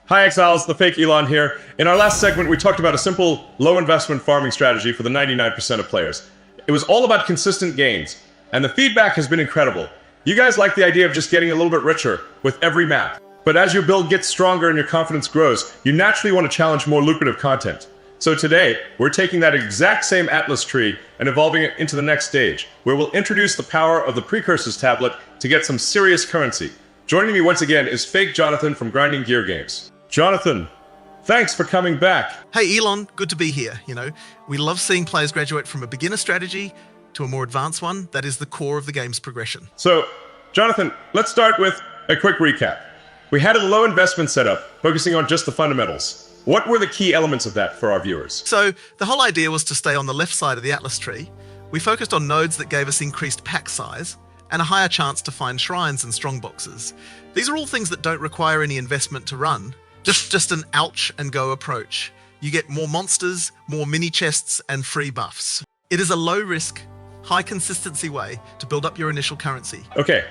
Hi Exiles, the fake Elon here. In our last segment, we talked about a simple, low-investment farming strategy for the 99% of players. It was all about consistent gains, and the feedback has been incredible. You guys like the idea of just getting a little bit richer with every map. But as your build gets stronger and your confidence grows, you naturally want to challenge more lucrative content. So today, we're taking that exact same Atlas tree and evolving it into the next stage, where we'll introduce the power of the Precursors tablet to get some serious currency. Joining me once again is fake Jonathan from Grinding Gear Games. Jonathan, thanks for coming back. Hey Elon, good to be here. We love seeing players graduate from a beginner strategy to a more advanced one that is the core of the game's progression. So, Jonathan, let's start with a quick recap. We had a low investment setup, focusing on just the fundamentals. What were the key elements of that for our viewers? So, the whole idea was to stay on the left side of the Atlas tree. We focused on nodes that gave us increased pack size and a higher chance to find shrines and strongboxes. These are all things that don't require any investment to run. Just an ouch and go approach. You get more monsters, more mini chests, and free buffs. It is a low risk, high consistency way to build up your initial currency. Okay,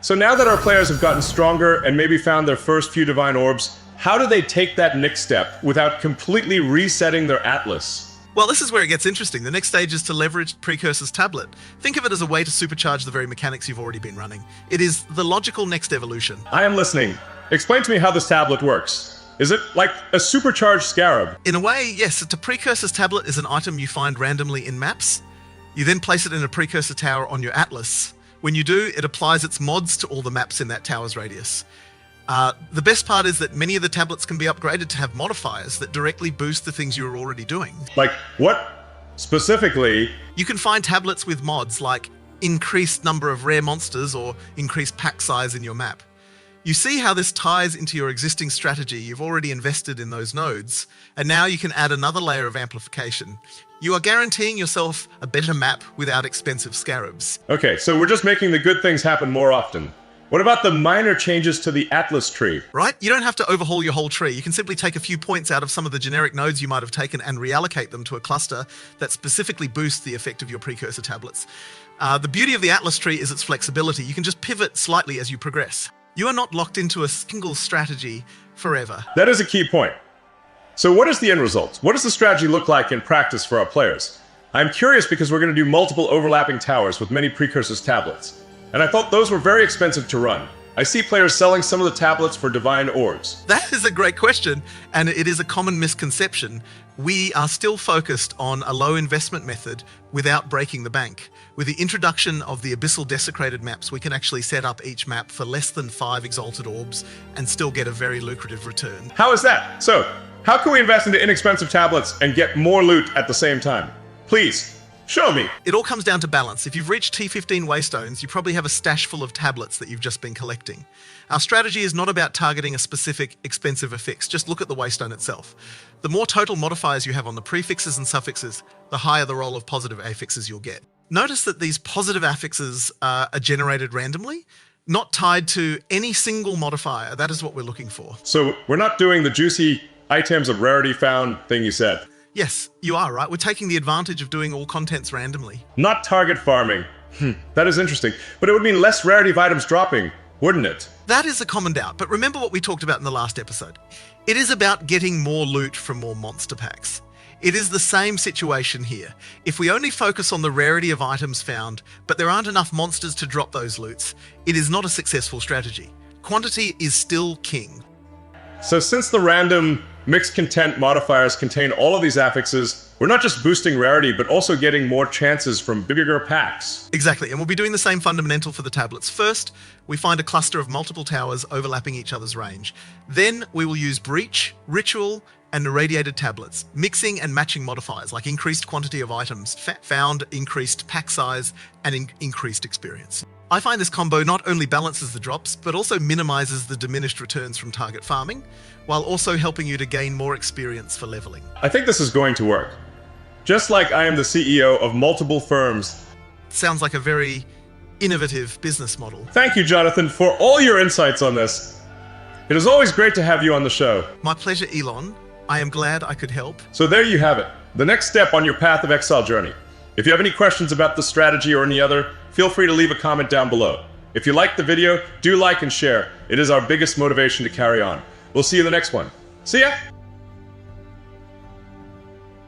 so now that our players have gotten stronger and maybe found their first few divine orbs, how do they take that next step without completely resetting their Atlas? Well, this is where it gets interesting. The next stage is to leverage Precursor's tablet. Think of it as a way to supercharge the very mechanics you've already been running. It is the logical next evolution. I am listening. Explain to me how this tablet works. Is it like a supercharged scarab? In a way, yes. A Precursor's tablet is an item you find randomly in maps. You then place it in a Precursor tower on your Atlas. When you do, it applies its mods to all the maps in that tower's radius. The best part is that many of the tablets can be upgraded to have modifiers that directly boost the things you're already doing. Like what specifically? You can find tablets with mods like increased number of rare monsters or increased pack size in your map. You see how this ties into your existing strategy. You've already invested in those nodes, and now you can add another layer of amplification. You are guaranteeing yourself a better map without expensive scarabs. Okay, so we're just making the good things happen more often. What about the minor changes to the Atlas tree? Right? You don't have to overhaul your whole tree. You can simply take a few points out of some of the generic nodes you might have taken and reallocate them to a cluster that specifically boosts the effect of your Precursor tablets. The beauty of the Atlas tree is its flexibility. You can just pivot slightly as you progress. You are not locked into a single strategy forever. That is a key point. So what is the end result? What does the strategy look like in practice for our players? I'm curious because we're going to do multiple overlapping towers with many Precursors tablets. And I thought those were very expensive to run. I see players selling some of the tablets for divine orbs. That is a great question, and it is a common misconception. We are still focused on a low investment method without breaking the bank. With the introduction of the Abyssal Desecrated maps, we can actually set up each map for less than 5 Exalted Orbs and still get a very lucrative return. How is that? So, how can we invest into inexpensive tablets and get more loot at the same time? Please, show me. It all comes down to balance. If you've reached T15 Waystones, you probably have a stash full of tablets that you've just been collecting. Our strategy is not about targeting a specific expensive affix. Just look at the Waystone itself. The more total modifiers you have on the prefixes and suffixes, the higher the roll of positive affixes you'll get. Notice that these positive affixes are generated randomly, not tied to any single modifier. That is what we're looking for. So we're not doing the juicy items of rarity found thing you said. Yes, you are right. We're taking the advantage of doing all contents randomly. Not target farming. That is interesting. But it would mean less rarity of items dropping, wouldn't it? That is a common doubt. But remember what we talked about in the last episode. It is about getting more loot from more monster packs. It is the same situation here. If we only focus on the rarity of items found, but there aren't enough monsters to drop those loots, it is not a successful strategy. Quantity is still king. So since the random mixed content modifiers contain all of these affixes, we're not just boosting rarity, but also getting more chances from bigger packs. Exactly, and we'll be doing the same fundamental for the tablets. First, we find a cluster of multiple towers overlapping each other's range. Then we will use Breach, Ritual, and irradiated tablets, mixing and matching modifiers like increased quantity of items found, increased pack size, and increased experience. I find this combo not only balances the drops, but also minimizes the diminished returns from target farming, while also helping you to gain more experience for leveling. I think this is going to work. Just like I am the CEO of multiple firms. Sounds like a very innovative business model. Thank you, Jonathan, for all your insights on this. It is always great to have you on the show. My pleasure, Elon. I am glad I could help. So there you have it, the next step on your Path of Exile journey. If you have any questions about the strategy or any other, feel free to leave a comment down below. If you liked the video, do like and share. It is our biggest motivation to carry on. We'll see you in the next one. See ya!